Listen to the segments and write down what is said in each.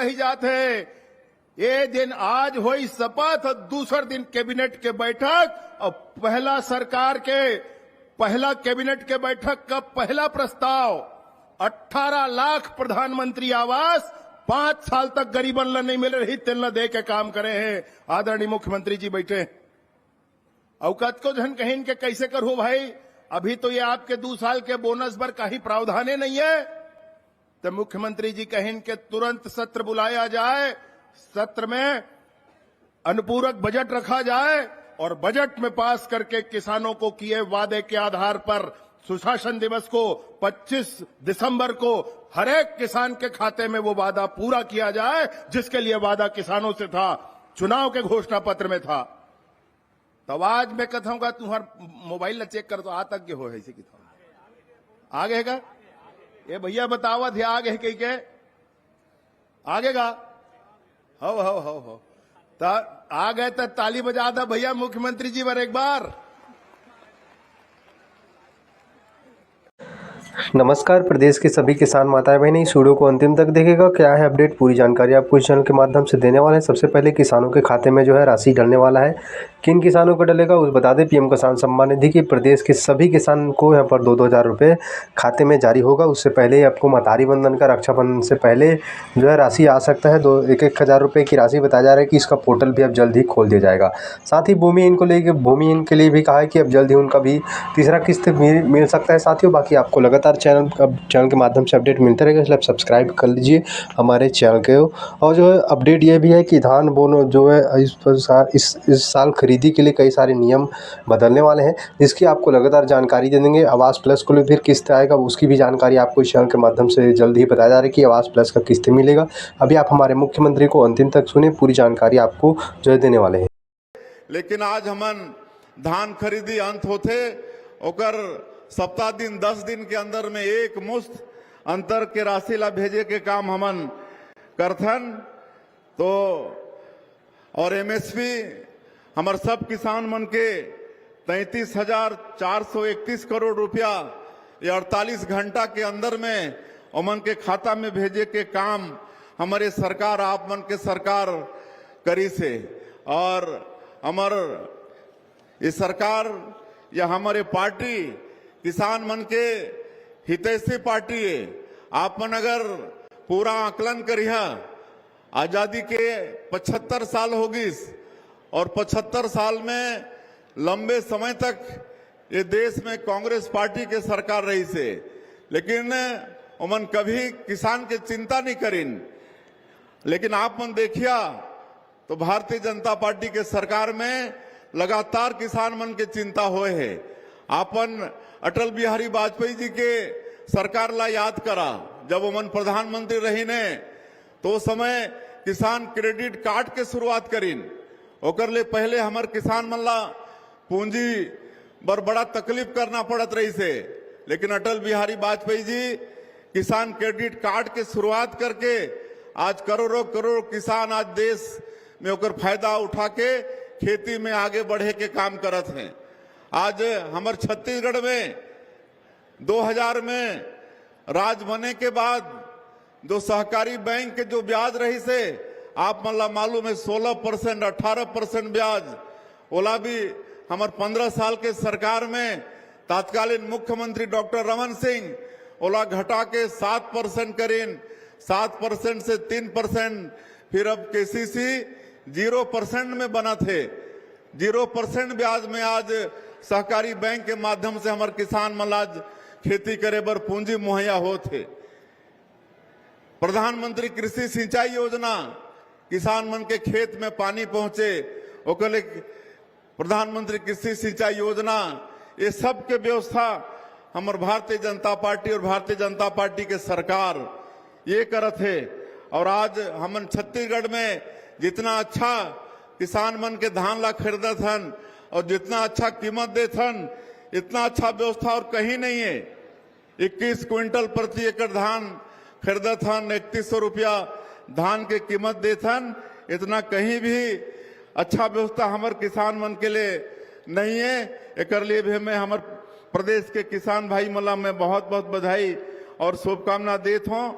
रही जाते। ये दिन आज हुई शपथ और दूसरे दिन कैबिनेट के बैठक और पहला कैबिनेट के बैठक का पहला प्रस्ताव 18 लाख प्रधानमंत्री आवास 5 साल तक गरीबन ला नहीं मिल रही तेल दे के काम करे हैं। आदरणीय मुख्यमंत्री जी बैठे औकात को धन कहीं के कैसे करो भाई, अभी तो ये आपके 2 साल के बोनस पर कहीं प्रावधान नहीं है। तो मुख्यमंत्री जी कहीं के तुरंत सत्र बुलाया जाए, सत्र में अनुपूरक बजट रखा जाए और बजट में पास करके किसानों को किए वादे के आधार पर सुशासन दिवस को 25 दिसंबर को हर एक किसान के खाते में वो वादा पूरा किया जाए जिसके लिए वादा किसानों से था, चुनाव के घोषणा पत्र में था। तब आज मैं कहूंगा तुम्हार मोबाइल चेक कर तो आ तक हो ऐसे कि आगे का ये भैया बतावा थे आगे है कहीं के आगे का हो आ गए तो ताली बजा दो भैया मुख्यमंत्री जी पर एक बार। नमस्कार। प्रदेश के सभी किसान माताएं बहनें इस वीडियो को अंतिम तक देखिएगा। क्या है अपडेट, पूरी जानकारी आपको इस चैनल के माध्यम से देने वाले हैं। सबसे पहले किसानों के खाते में जो है राशि डलने वाला है। किन किसानों को डलेगा उस बता दें। पीएम किसान सम्मान निधि की प्रदेश के सभी किसान को यहाँ पर 2-2 हज़ार रुपये खाते में जारी होगा। उससे पहले आपको मतारी बंधन का रक्षाबंधन से पहले जो है राशि आ सकता है। 1-1 हज़ार रुपये की राशि बताया जा रहा है कि इसका पोर्टल भी अब जल्द ही खोल दिया जाएगा। साथ ही भूमिहीन के लिए भी कहा है कि अब जल्द ही उनका भी तीसरा किस्त मिल सकता है। साथियों बाकी आपको लगातार चैनल के माध्यम से अपडेट मिलते रहेगा, इसलिए आप सब्सक्राइब कर लीजिए हमारे चैनल के। और जो है अपडेट ये भी है कि धान बोनो जो है इस साल खरीदी के लिए कई सारे नियम बदलने वाले हैं, जिसकी आपको लगातार जानकारी दे देंगे। आवास प्लस को फिर किस्त आएगा उसकी भी जानकारी आपको इस चैनल के माध्यम से जल्द ही बताया जा रहा है कि आवास प्लस का किस्त मिलेगा। अभी आप हमारे मुख्यमंत्री को अंतिम तक सुने, पूरी जानकारी आपको जो है देने वाले हैं। लेकिन आज हमन धान खरीदी अंत होते ओकर सप्ताह दिन 10 दिन के अंदर में एक मुश्त अंतर के राशि ला भेजे के काम हमन करथन। तो और एमएसपी हमार सब किसान मन के 33,431 करोड़ रुपया ये 48 घंटा के अंदर में उमन के खाता में भेजे के काम हमारे सरकार आप मन के सरकार करी से। और हमार ये सरकार या हमारे पार्टी किसान मन के हितैषी पार्टी है। आप मन अगर पूरा आकलन करिए, आजादी के 75 साल हो गई और 75 साल में लंबे समय तक ये देश में कांग्रेस पार्टी के सरकार रही से, लेकिन उमन कभी किसान के चिंता नहीं करीन। लेकिन आप मन देखिया तो भारतीय जनता पार्टी के सरकार में लगातार किसान मन के चिंता होए है। आपन अटल बिहारी वाजपेयी जी के सरकार ला याद करा, जब उमन प्रधानमंत्री रही ने तो समय किसान क्रेडिट कार्ड के शुरुआत करीन। ओकर ले पहले हमार किसान मन ला पूंजी बर बड़ा तकलीफ करना पड़त रही से, लेकिन अटल बिहारी वाजपेयी जी किसान क्रेडिट कार्ड के शुरुआत करके आज करोड़ों करोड़ किसान आज देश में ओकर फायदा उठा के खेती में आगे बढ़े के काम करत हैं। आज हमारे छत्तीसगढ़ में 2000 में राज बने के बाद जो सहकारी बैंक के जो ब्याज रही से आप मतलब मालूम है 16%, 18% ब्याज, ओला भी हमारे 15 साल के सरकार में तत्कालीन मुख्यमंत्री डॉक्टर रमन सिंह ओला घटा के 7% करीन, 7% से 3%, फिर अब केसीसी 0% में बना थे। 0% ब्याज में आज सहकारी बैंक के माध्यम से हमारे किसान मन आज खेती करे बर पूंजी मुहैया होते। प्रधानमंत्री कृषि सिंचाई योजना, किसान मन के खेत में पानी पहुंचे ओकर ले प्रधानमंत्री कृषि सिंचाई योजना, ये सब के व्यवस्था हमारे भारतीय जनता पार्टी और भारतीय जनता पार्टी के सरकार ये करत है। और आज हमन छत्तीसगढ़ में जितना अच्छा किसान मन के धान ला खरीदत हन और जितना अच्छा कीमत देथन, इतना अच्छा व्यवस्था और कहीं नहीं है। 21 क्विंटल प्रति एकड़ धान खरीदत हन, 3100 रुपया धान के कीमत देथन, इतना कहीं भी अच्छा व्यवस्था हमारे किसान मन के लिए नहीं है। एक लिए भी मैं हमारे प्रदेश के किसान भाई मला मैं बहुत बहुत बधाई और शुभकामना देता हूँ।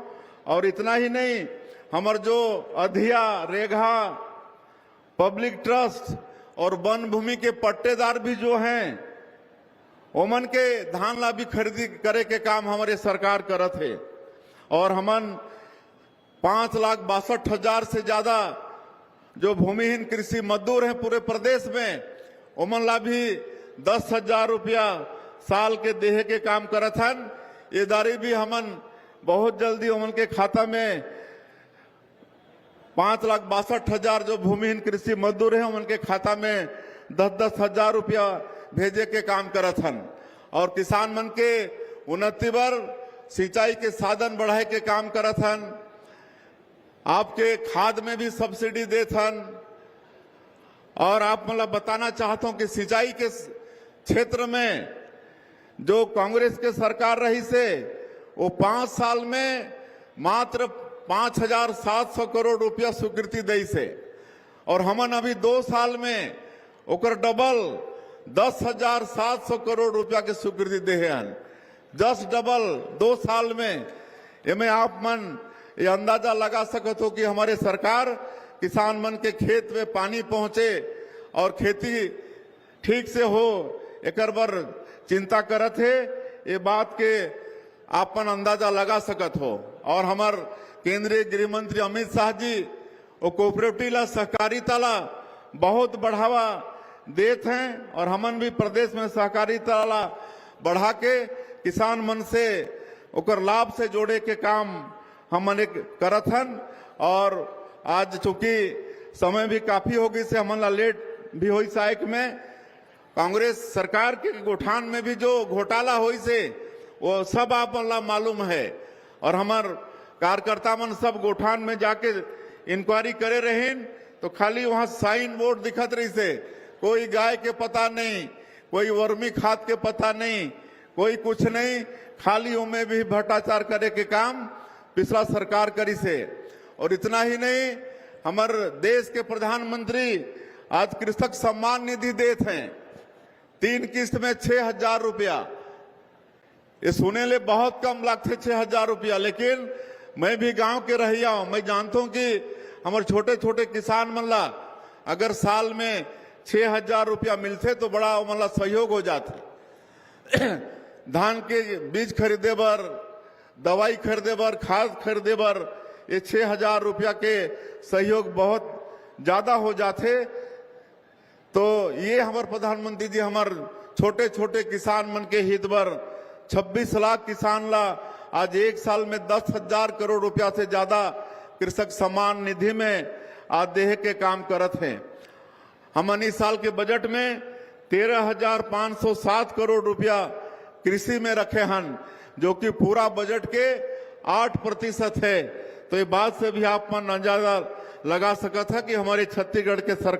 और इतना ही नहीं, हमर जो अधिया रेगा पब्लिक ट्रस्ट और वन भूमि के पट्टेदार भी जो हैं ओमन के धान ला भी खरीदी करे के काम हमारे सरकार करत है। और हमन 5,62,000 से ज्यादा जो भूमिहीन कृषि मजदूर हैं पूरे प्रदेश में ओमन ला भी 10,000 रुपया साल के देहे के काम करत हन। ये दारी भी हमन बहुत जल्दी ओमन के खाता में 5,62,000 जो भूमिहीन कृषि मजदूर हैं उनके खाता में 10,000 रुपया भेजे के काम करत हन। और किसान मन के उन्नति बर सिंचाई के साधन बढ़ाए के काम करत हन। आपके खाद में भी सब्सिडी देत हन। और आप मतलब बताना चाहता हूं कि सिंचाई के क्षेत्र में जो कांग्रेस के सरकार रही से वो 5 साल में मात्र 5,700 करोड़ रुपया स्वीकृति दी से और हमन अभी 2 साल में ओकर डबल 10,700 करोड़ रुपया के स्वीकृति दे हन। जस्ट डबल 2 साल में। इनमें आप मन ये अंदाजा लगा सकते हो कि हमारे सरकार किसान मन के खेत में पानी पहुंचे और खेती ठीक से हो एकर बर चिंता करत है। ये बात के आपन अंदाजा लगा सकत हो। और हमार केंद्रीय गृह मंत्री अमित शाह जी वो कोऑपरेटिव ला सहकारिता ला बहुत बढ़ावा देत हैं और हमन भी प्रदेश में सहकारिता ला बढ़ा के किसान मन से ओकर लाभ से जोड़े के काम हमन करत हन। और आज चूंकि समय भी काफी होगी से हमन ला लेट भी हुई साइक में कांग्रेस सरकार के गोठान में भी जो घोटाला हुई से वो सब आप ला मालूम है। और हमार कार्यकर्ता मन सब गोठान में जाके इंक्वायरी करे रहे तो खाली वहां साइन बोर्ड दिखत रही से कोई गाय के पता नहीं, कोई वर्मी खाद के पता नहीं, कोई कुछ नहीं, खाली उनमें भी भ्रष्टाचार करे के काम पिछला सरकार करी से। और इतना ही नहीं, हमारे देश के प्रधानमंत्री आज कृषक सम्मान निधि देते हैं 3 किस्त में 6,000 रुपया। ये सुने ले बहुत कम लगते 6,000 रुपया, लेकिन मैं भी गांव के रहिया हूं। मैं जानता हूं कि हमारे छोटे छोटे किसान मन ला अगर साल में 6,000 रुपया मिलते तो बड़ा मतलब सहयोग हो जाता। धान के बीज खरीदे बर, दवाई खरीदे बर, खाद खरीदे बर ये 6,000 रुपया के सहयोग बहुत ज्यादा हो जाते। तो ये हमारे प्रधानमंत्री जी हमारे छोटे छोटे किसान मन के हित बर 26 लाख किसान ला आज एक साल में 10,000 करोड़ रुपया से ज्यादा कृषक सम्मान निधि में आज देहे के काम करत हैं। हमन इस साल के बजट में 13,507 करोड़ रुपया कृषि में रखे हन, जो कि पूरा बजट के 8% है। तो ये बात से भी आप मन अंदाजा लगा सकत है कि हमारे छत्तीसगढ़ के सरकार